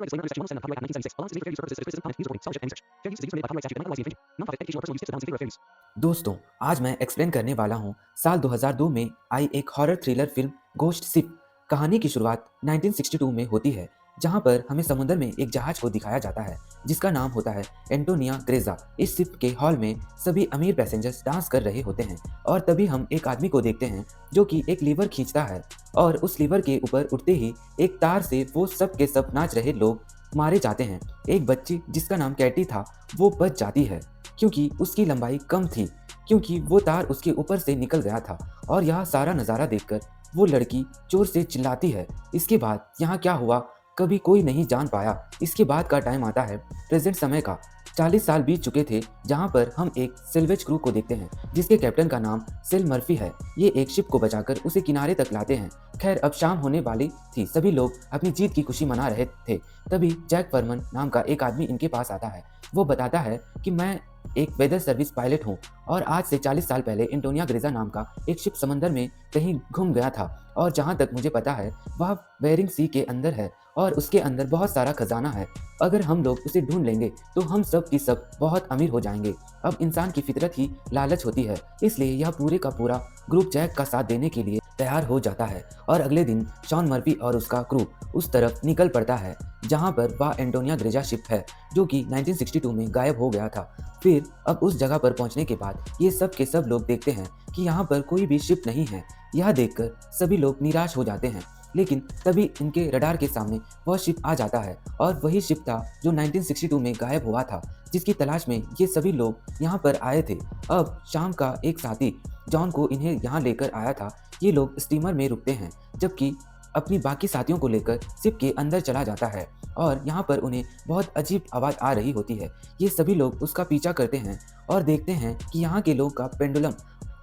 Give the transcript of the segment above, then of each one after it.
Disclaimer: Under Section 107 of the Copyright Act 1976, all licenses reserved for fair use of this comment used for scholarship and research. Fair use is a user-made by copyright statute, but not likely infringing. Non-profit educational or personal use tips and sounds in favor of fair use. दोस्तों, आज मैं explain करने वाला हूँ साल 2002 में आई एक horror thriller film ghost ship. कहानी की शुरुआत 1962 में होती है, जहाँ पर हमें समुद्र में एक जहाज को दिखाया जाता है जिसका नाम होता है एंटोनिया ग्रेजा। इस शिप के हॉल में सभी अमीर पैसेंजर्स डांस कर रहे होते हैं और तभी हम एक आदमी को देखते हैं जो कि एक लीवर खींचता है और उस लीवर के ऊपर उठते ही एक तार से वो सब के सब नाच रहे लोग मारे जाते हैं। एक बच्ची जिसका नाम कैटी था वो बच जाती है क्योंकि उसकी लंबाई कम थी, क्योंकि वो तार उसके ऊपर से निकल गया था। और यह सारा नज़ारा देखकर वो लड़की जोर से चिल्लाती है। इसके बाद यहाँ क्या हुआ कभी कोई नहीं जान पाया। इसके बाद का टाइम आता है प्रेजेंट समय का। 40 साल बीत चुके थे, जहाँ पर हम एक सिल्वेज क्रू को देखते हैं जिसके कैप्टन का नाम सेल मर्फी है। ये एक शिप को बचाकर उसे किनारे तक लाते हैं। खैर, अब शाम होने वाली थी, सभी लोग अपनी जीत की खुशी मना रहे थे। तभी जैक फरमन नाम का एक आदमी इनके पास आता है। वो बताता है कि मैं एक वेदर सर्विस पायलट हूँ और आज से 40 साल पहले एंटोनिया ग्रेजा नाम का एक शिप समंदर में कहीं घूम गया था और जहाँ तक मुझे पता है वह बेरिंग सी के अंदर है और उसके अंदर बहुत सारा खजाना है। अगर हम लोग उसे ढूंढ लेंगे तो हम सब की सब बहुत अमीर हो जाएंगे। अब इंसान की फितरत ही लालच होती है, इसलिए यह पूरे का पूरा ग्रुप जैक का साथ देने के लिए तैयार हो जाता है। और अगले दिन शॉन मर्फी और उसका क्रू उस तरफ निकल पड़ता है जहाँ पर वह एंटोनिया ग्रेजा शिप है जो कि 1962 में गायब हो गया था। फिर अब उस जगह पर पहुंचने के बाद ये सब के सब लोग देखते हैं कि यहाँ पर कोई भी शिप नहीं है। यह देखकर सभी लोग निराश हो जाते हैं, लेकिन तभी इनके रडार के सामने वह शिप आ जाता है और वही शिप था जो 1962 में गायब हुआ था, जिसकी तलाश में ये सभी लोग यहाँ पर आए थे। अब शाम का एक साथी जॉन को इन्हें यहाँ लेकर आया था। ये लोग स्टीमर में रुकते हैं जबकि अपनी बाकी साथियों को लेकर शिप के अंदर चला जाता है और यहाँ पर उन्हें बहुत अजीब आवाज़ आ रही होती है। ये सभी लोग उसका पीछा करते हैं और देखते हैं कि यहाँ के लोग का पेंडुलम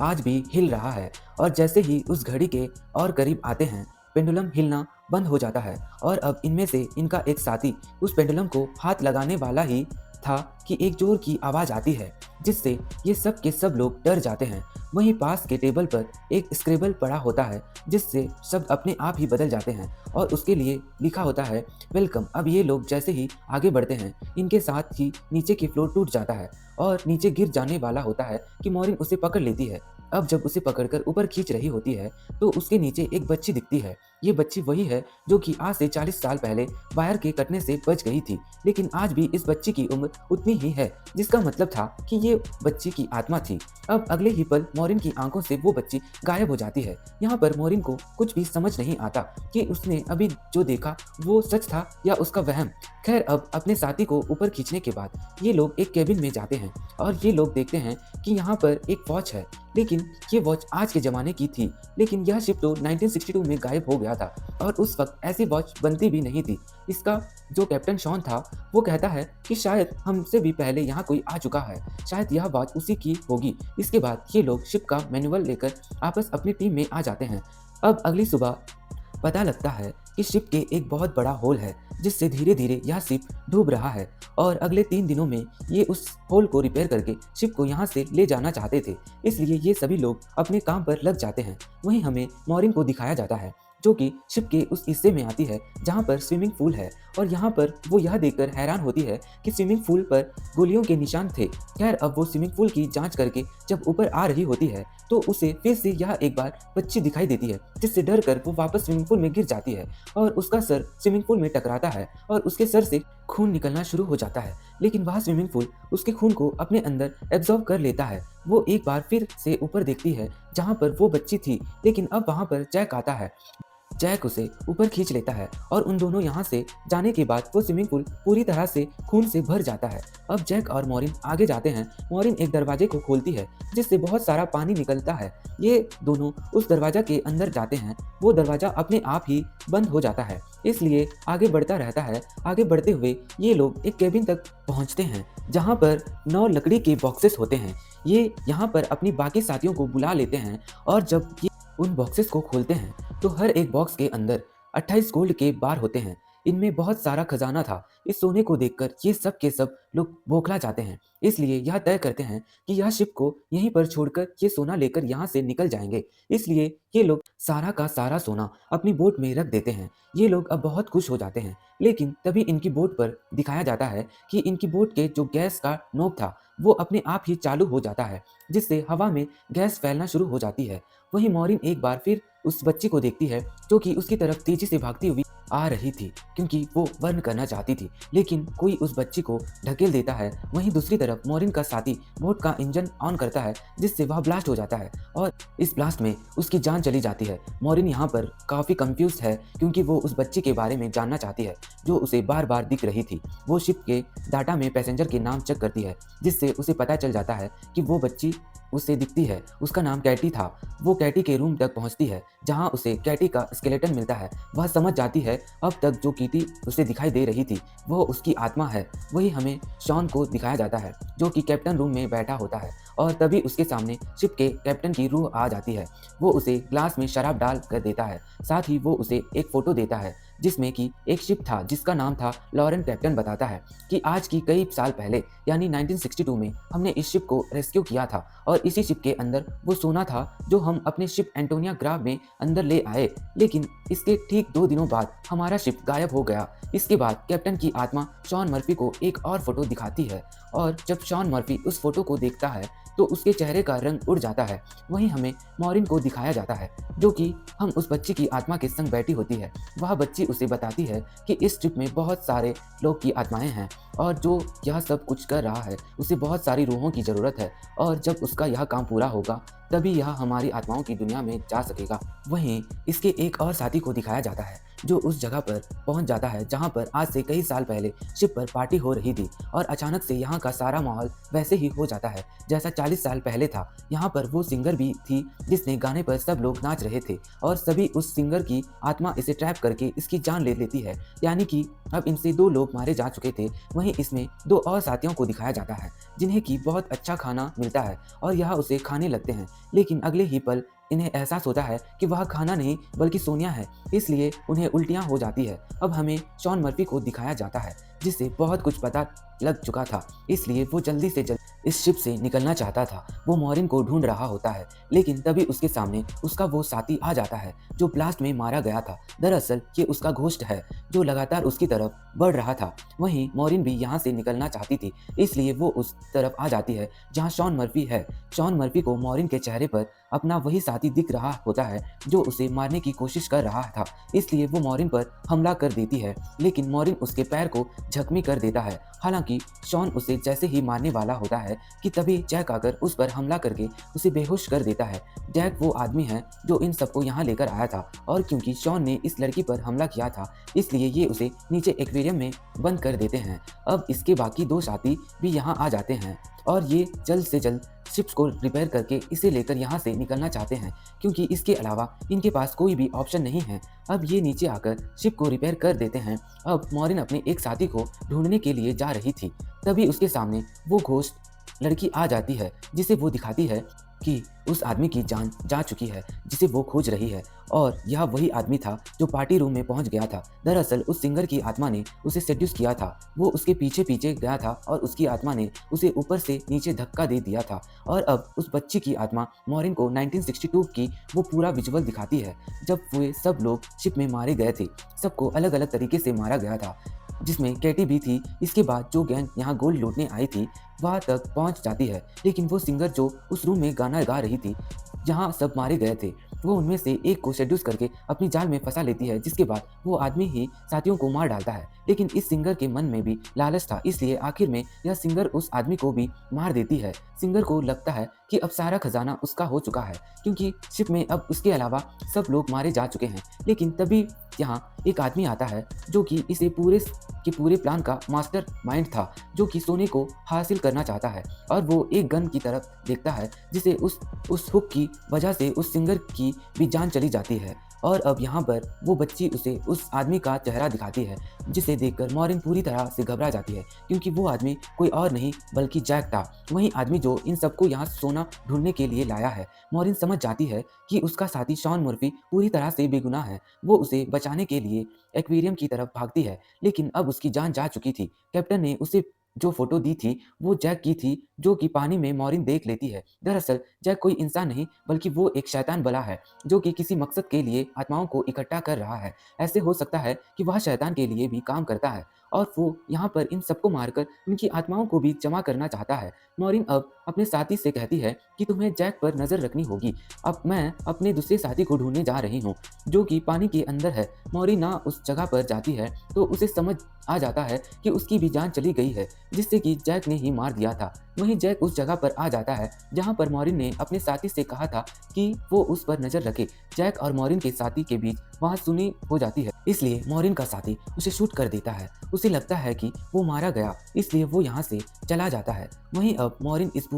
आज भी हिल रहा है और जैसे ही उस घड़ी के और करीब आते हैं पेंडुलम हिलना बंद हो जाता है और अब इनमें से इनका एक साथी उस पेंडुलम को हाथ लगाने वाला ही था कि एक जोर की आवाज़ आती है जिससे ये सब के सब लोग डर जाते हैं। वहीं पास के टेबल पर एक स्क्रिबल पड़ा होता है जिससे शब्द अपने आप ही बदल जाते हैं और उसके लिए लिखा होता है वेलकम। अब ये लोग जैसे ही आगे बढ़ते हैं इनके साथ ही नीचे की फ्लोर टूट जाता है और नीचे गिर जाने वाला होता है कि मॉरिन उसे पकड़ लेती है। अब जब उसे पकड़कर ऊपर खींच रही होती है तो उसके नीचे एक बच्ची दिखती है। ये बच्ची वही है जो कि आज से 40 साल पहले वायर के कटने से बच गई थी, लेकिन आज भी इस बच्ची की उम्र उतनी ही है, जिसका मतलब था कि ये बच्ची की आत्मा थी। अब अगले ही पल मॉरिन की आंखों से वो बच्ची गायब हो जाती है। यहाँ पर मॉरिन को कुछ भी समझ नहीं आता कि उसने अभी जो देखा वो सच था या उसका वहम। खैर, अब अपने साथी को ऊपर खींचने के बाद ये लोग एक केबिन में जाते हैं और ये लोग देखते हैं कि यहाँ पर एक वॉच है, लेकिन ये वॉच आज के ज़माने की थी, लेकिन यह शिप तो 1962 में गायब हो गया था और उस वक्त ऐसी वॉच बनती भी नहीं थी। इसका जो कैप्टन शॉन था वो कहता है कि शायद हमसे भी पहले यहाँ कोई आ चुका है, शायद यह वॉच उसी की होगी। इसके बाद ये लोग शिप का मैनुअल लेकर आपस अपनी टीम में आ जाते हैं। अब अगली सुबह पता लगता है कि शिप के एक बहुत बड़ा होल है जिससे धीरे धीरे यह शिप डूब रहा है और अगले 3 दिनों में ये उस होल को रिपेयर करके शिप को यहाँ से ले जाना चाहते थे, इसलिए ये सभी लोग अपने काम पर लग जाते हैं। वहीं हमें मॉरिन को दिखाया जाता है जो कि शिप के उस हिस्से में आती है जहाँ पर स्विमिंग पूल है और यहाँ पर वो यह देखकर हैरान होती है कि स्विमिंग पूल पर गोलियों के निशान थे। खैर, अब वो स्विमिंग पूल की जांच करके जब ऊपर आ रही होती है तो उसे फिर से यह एक बार बच्ची दिखाई देती है, जिससे डर कर वो वापस स्विमिंग पूल में गिर जाती है और उसका सर स्विमिंग पूल में टकराता है और उसके सर से खून निकलना शुरू हो जाता है, लेकिन वह स्विमिंग पूल उसके खून को अपने अंदर एब्जॉर्ब कर लेता है। वो एक बार फिर से ऊपर देखती है जहाँ पर वो बच्ची थी, लेकिन अब वहाँ पर जैक आता है। जैक उसे ऊपर खींच लेता है और उन दोनों यहाँ से जाने के बाद वो स्विमिंग पूल पूरी तरह से खून से भर जाता है। अब जैक और मॉरिन आगे जाते हैं। मॉरिन एक दरवाजे को खोलती है जिससे बहुत सारा पानी निकलता है। ये दोनों उस दरवाजा के अंदर जाते हैं। वो दरवाजा अपने आप ही बंद हो जाता है, इसलिए आगे बढ़ता रहता है। आगे बढ़ते हुए ये लोग एक केबिन तक पहुँचते हैं जहाँ पर 9 लकड़ी के बॉक्सेस होते हैं। ये यहाँ पर अपनी बाकी साथियों को बुला लेते हैं और जब ये उन बॉक्सेस को खोलते हैं तो हर एक बॉक्स के अंदर 28 गोल्ड के बार होते हैं। इनमें बहुत सारा खजाना था। इस सोने को देखकर ये सब के सब लोग बौखला जाते हैं। इसलिए यह तय करते हैं कि यह शिप को यहीं पर छोड़कर ये सोना लेकर यहाँ से निकल जाएंगे। इसलिए ये लोग सारा का सारा सोना अपनी बोट में रख देते हैं। ये लोग अब बहुत खुश हो जाते हैं। लेकिन तभी इनकी बोट पर दिखाया जाता है कि इनकी बोट के जो गैस का नोब था वो अपने आप ही चालू हो जाता है, जिससे हवा में गैस फैलना शुरू हो जाती है। वहीं मॉरिन एक बार फिर उस बच्ची को देखती है जो कि उसकी तरफ तेजी से भागती हुई आ रही थी, क्योंकि वो बर्न करना चाहती थी। लेकिन कोई उस बच्ची को ढकेल देता है। वहीं दूसरी तरफ मॉरिन का साथी बोट का इंजन ऑन करता है, जिससे वह ब्लास्ट हो जाता है और इस ब्लास्ट में उसकी जान चली जाती है। मॉरिन यहाँ पर काफ़ी कंफ्यूज है, क्योंकि वो उस बच्ची के बारे में जानना चाहती है जो उसे बार बार दिख रही थी। वो शिप के डाटा में पैसेंजर के नाम चेक करती है, जिससे उसे पता चल जाता है कि वो बच्ची उससे दिखती है। उसका नाम कैटी था। वो कैटी के रूम तक पहुंचती है, जहां उसे कैटी का स्केलेटन मिलता है। वह समझ जाती है अब तक जो कीटी उसे दिखाई दे रही थी वो उसकी आत्मा है। वही हमें शॉन को दिखाया जाता है, जो कि कैप्टन रूम में बैठा होता है। और तभी उसके सामने शिप के कैप्टन की रूह आ जाती है। वो उसे ग्लास में शराब डाल कर देता है। साथ ही वो उसे एक फोटो देता है, जिसमें कि एक शिप था जिसका नाम था लॉरेन। कैप्टन बताता है कि आज की कई साल पहले यानी 1962 में हमने इस शिप को रेस्क्यू किया था, और इसी शिप के अंदर वो सोना था जो हम अपने शिप एंटोनिया ग्राफ में अंदर ले आए। लेकिन इसके ठीक 2 दिनों बाद हमारा शिप गायब हो गया। इसके बाद कैप्टन की आत्मा शॉन मर्फी को एक और फोटो दिखाती है, और जब शॉन मर्फी उस फोटो को देखता है तो उसके चेहरे का रंग उड़ जाता है। वहीं हमें मॉरिन को दिखाया जाता है, जो कि हम उस बच्ची की आत्मा के संग बैठी होती है। वह बच्ची उसे बताती है कि इस ट्रिप में बहुत सारे लोग की आत्माएं हैं, और जो यह सब कुछ कर रहा है उसे बहुत सारी रूहों की ज़रूरत है, और जब उसका यह काम पूरा होगा तभी यह हमारी आत्माओं की दुनिया में जा सकेगा। वहीं इसके एक और साथी को दिखाया जाता है, जो उस जगह पर पहुंच जाता है जहां पर आज से कई साल पहले शिप पर पार्टी हो रही थी, और अचानक से यहाँ का सारा माहौल वैसे ही हो जाता है जैसा 40 साल पहले था। यहाँ पर वो सिंगर भी थी जिसने गाने पर सब लोग नाच रहे थे, और सभी उस सिंगर की आत्मा इसे ट्रैप करके इसकी जान ले लेती है। यानी कि अब इनसे 2 लोग मारे जा चुके थे। वहीं इसमें 2 और साथियों को दिखाया जाता है, जिन्हें कि बहुत अच्छा खाना मिलता है और यह उसे खाने लगते हैं। लेकिन अगले ही पल इन्हें एहसास होता है कि वह खाना नहीं बल्कि सोनिया है, इसलिए उन्हें उल्टियां हो जाती है। अब हमें शॉन मर्फी को दिखाया जाता है, जिससे बहुत कुछ पता लग चुका था, इसलिए वो जल्दी से जल्द इस शिप से निकलना चाहता था। वो मॉरिन को ढूंढ रहा होता है, लेकिन तभी उसके सामने उसका वो साथी आ जाता है जो ब्लास्ट में मारा गया था। दरअसल ये उसका घोस्ट है जो लगातार उसकी तरफ बढ़ रहा था। वहीं मॉरिन भी यहाँ से निकलना चाहती थी, इसलिए वो उस तरफ आ जाती है जहाँ शॉन मर्फी है। शॉन मर्फी को मॉरिन के चेहरे पर अपना वही साथी दिख रहा होता है जो उसे मारने की कोशिश कर रहा था, इसलिए वो मॉरिन पर हमला कर देती है। लेकिन मॉरिन उसके पैर को जख्मी कर देता है। हालांकि शॉन उसे जैसे ही मारने वाला होता है कि तभी जैक आकर उस पर हमला करके उसे बेहोश कर देता है। जैक वो आदमी है जो इन सबको यहाँ लेकर आया था, और क्योंकि शॉन ने इस लड़की पर हमला किया था इसलिए ये उसे नीचे एक्वेरियम में बंद कर देते हैं। अब इसके बाकी 2 साथी भी यहाँ आ जाते हैं, और ये जल्द से जल्द शिप्स को रिपेयर करके इसे लेकर यहाँ से निकलना चाहते हैं, क्योंकि इसके अलावा इनके पास कोई भी ऑप्शन नहीं है। अब ये नीचे आकर शिप को रिपेयर कर देते हैं। अब मॉरिन अपने एक साथी को ढूंढने के लिए जा रही थी, तभी उसके सामने वो घोस्ट लड़की आ जाती है, जिसे वो दिखाती है कि उस आदमी की जान जा चुकी है जिसे वो खोज रही है, और यह वही आदमी था जो पार्टी रूम में पहुंच गया था। दरअसल उस सिंगर की आत्मा ने उसे सेड्यूस किया था। वो उसके पीछे पीछे गया था और उसकी आत्मा ने उसे ऊपर से नीचे धक्का दे दिया था। और अब उस बच्ची की आत्मा मॉरिन को 1962 की वो पूरा विजुअल दिखाती है, जब वे सब लोग शिप में मारे गए थे। सबको अलग अलग तरीके से मारा गया था, जिसमें कैटी भी थी। इसके बाद जो गैंग यहाँ गोल्ड लूटने आई थी वहाँ तक पहुँच जाती है, लेकिन वो सिंगर जो उस रूम में गाना गा रही थी जहाँ सब मारे गए थे, वो उनमें से एक को सेड्यूस करके अपनी जाल में फंसा लेती है, जिसके बाद वो आदमी ही साथियों को मार डालता है। लेकिन इस सिंगर के मन में भी लालच था, इसलिए आखिर में यह सिंगर उस आदमी को भी मार देती है। सिंगर को लगता है कि अब सारा खजाना उसका हो चुका है, क्योंकि शिप में अब उसके अलावा सब लोग मारे जा चुके हैं। लेकिन तभी यहाँ एक आदमी आता है जो कि इसे पूरे के पूरे प्लान का मास्टर माइंड था, जो कि सोने को हासिल करना चाहता है। और वो एक गन की तरफ देखता है, जिसे उस हुक की वजह से उस सिंगर की भी जान चली जाती है। और अब यहाँ पर वो बच्ची उसे उस आदमी का चेहरा दिखाती है, जिसे देखकर मॉरिन पूरी तरह से घबरा जाती है, क्योंकि वो आदमी कोई और नहीं बल्कि जैक था, वही आदमी जो इन सबको यहाँ सोना ढूंढने के लिए लाया है। मॉरिन समझ जाती है कि उसका साथी शॉन मर्फी पूरी तरह से बेगुनाह है। वो उसे बचाने के लिए एक्वेरियम की तरफ भागती है, लेकिन अब उसकी जान जा चुकी थी। कैप्टन ने उसे जो फोटो दी थी वो जैक की थी, जो कि पानी में मॉरिन देख लेती है। दरअसल जैक कोई इंसान नहीं बल्कि वो एक शैतान बला है, जो कि किसी मकसद के लिए आत्माओं को इकट्ठा कर रहा है। ऐसे हो सकता है कि वह शैतान के लिए भी काम करता है और वो यहाँ पर इन सबको मारकर उनकी आत्माओं को भी जमा करना चाहता है। मॉरिन अब अपने साथी से कहती है कि तुम्हें जैक पर नजर रखनी होगी। अब मैं अपने दूसरे साथी को ढूंढने जा रही हूँ, जो कि पानी के अंदर है। मॉरिन ना उस जगह पर जाती है तो उसे समझ आ जाता है कि उसकी भी जान चली गई है, जिससे कि जैक ने ही मार दिया था। वहीं जैक उस जगह पर आ जाता है जहां पर मॉरिन ने अपने साथी से कहा था कि वो उस पर नजर रखे। जैक और मॉरिन के साथी के बीच वहां सुनी हो जाती है, इसलिए मॉरिन का साथी उसे शूट कर देता है। उसे लगता है कि वो मारा गया, इसलिए वो यहाँ से चला जाता है। वहीं अब मॉरिन इस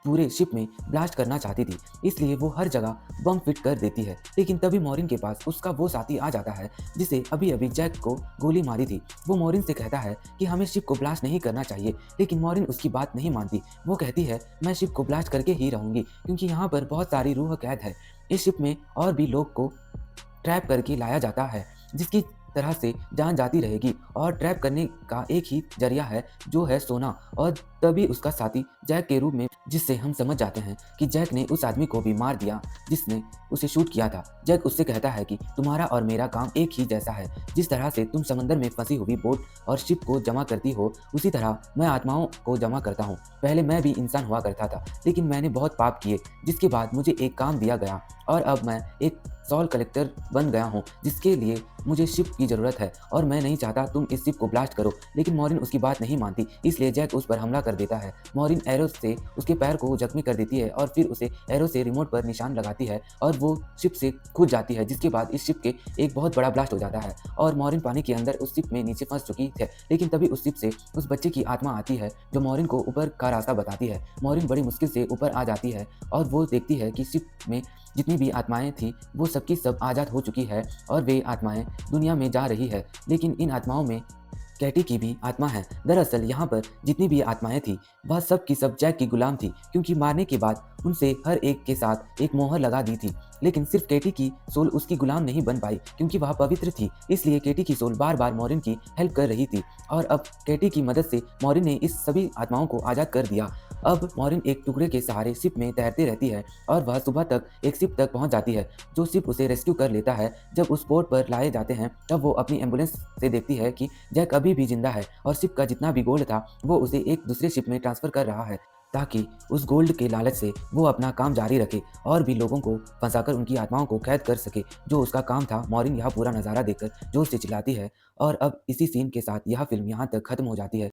पूरे शिप में ब्लास्ट करना चाहती थी, इसलिए वो हर जगह बम फिट कर देती है। लेकिन तभी मॉरिन के पास उसका वो साथी आ जाता है जिसे अभी अभी जैक को गोली मारी थी। वो मॉरिन से कहता है कि हमें शिप को ब्लास्ट नहीं करना चाहिए, लेकिन मॉरिन उसकी बात नहीं मानती। वो कहती है मैं शिप को ब्लास्ट करके ही रहूंगी, क्योंकि यहाँ पर बहुत सारी रूह कैद है। इस शिप में और भी लोग को ट्रैप करके लाया जाता है, जिसकी तरह से जान जाती रहेगी, और ट्रैप करने का एक ही जरिया है, जो है सोना। और तभी उसका साथी जैक के रूप में, जिससे हम समझ जाते हैं कि जैक ने उस आदमी को भी मार दिया जिसने उसे शूट किया था। जैक उससे कहता है कि तुम्हारा और मेरा काम एक ही जैसा है। जिस तरह से तुम समंदर में फंसी हुई बोट और शिप को जमा करती हो, उसी तरह मैं आत्माओं को जमा करता हूँ। पहले मैं भी इंसान हुआ करता था, लेकिन मैंने बहुत पाप किए, जिसके बाद मुझे एक काम दिया गया और अब मैं एक सॉल कलेक्टर बन गया हूँ, जिसके लिए मुझे शिप की ज़रूरत है और मैं नहीं चाहता तुम इस शिप को ब्लास्ट करो। लेकिन मॉरिन उसकी बात नहीं मानती, इसलिए जैक उस पर हमला कर देता है। मॉरिन एरो से उसके पैर को जख्मी कर देती है और फिर उसे एरो से रिमोट पर निशान लगाती है और वो शिप से कूद जाती है, जिसके बाद इस शिप के एक बहुत बड़ा ब्लास्ट हो जाता है और मॉरिन पानी के अंदर उस शिप में नीचे फंस चुकी है। लेकिन तभी उस शिप से उस बच्चे की आत्मा आती है, जो मॉरिन को ऊपर का रास्ता बताती है। मॉरिन बड़ी मुश्किल से ऊपर आ जाती है और वो देखती है कि शिप में जितनी भी आत्माएं थी वो सबकी सब आज़ाद हो चुकी है और वे आत्माएं दुनिया में जा रही है। लेकिन इन आत्माओं में कैटी की भी आत्मा है। दरअसल यहाँ पर जितनी भी आत्माएं थी वह सब की सब जैक की गुलाम थी, क्योंकि मारने के बाद उनसे हर एक के साथ एक मोहर लगा दी थी। लेकिन सिर्फ केटी की सोल उसकी गुलाम नहीं बन पाई, क्योंकि वह पवित्र थी। इसलिए केटी की सोल बार बार मॉरिन की हेल्प कर रही थी और अब केटी की मदद से मॉरिन ने इस सभी आत्माओं को आज़ाद कर दिया। अब मॉरिन एक टुकड़े के सहारे शिप में तैरती रहती है और वह सुबह तक एक शिप तक पहुंच जाती है, जो शिप उसे रेस्क्यू कर लेता है। जब उस बोट पर लाए जाते हैं तब वो अपनी एम्बुलेंस से देखती है कि जैक अभी भी जिंदा है और शिप का जितना भी गोल्ड था वो उसे एक दूसरे शिप में ट्रांसफर कर रहा है, ताकि उस गोल्ड के लालच से वो अपना काम जारी रखे और भी लोगों को फंसाकर उनकी आत्माओं को कैद कर सके, जो उसका काम था। मॉरिन यह पूरा नज़ारा देखकर जोर से चिल्लाती है और अब इसी सीन के साथ यह फिल्म यहाँ तक खत्म हो जाती है।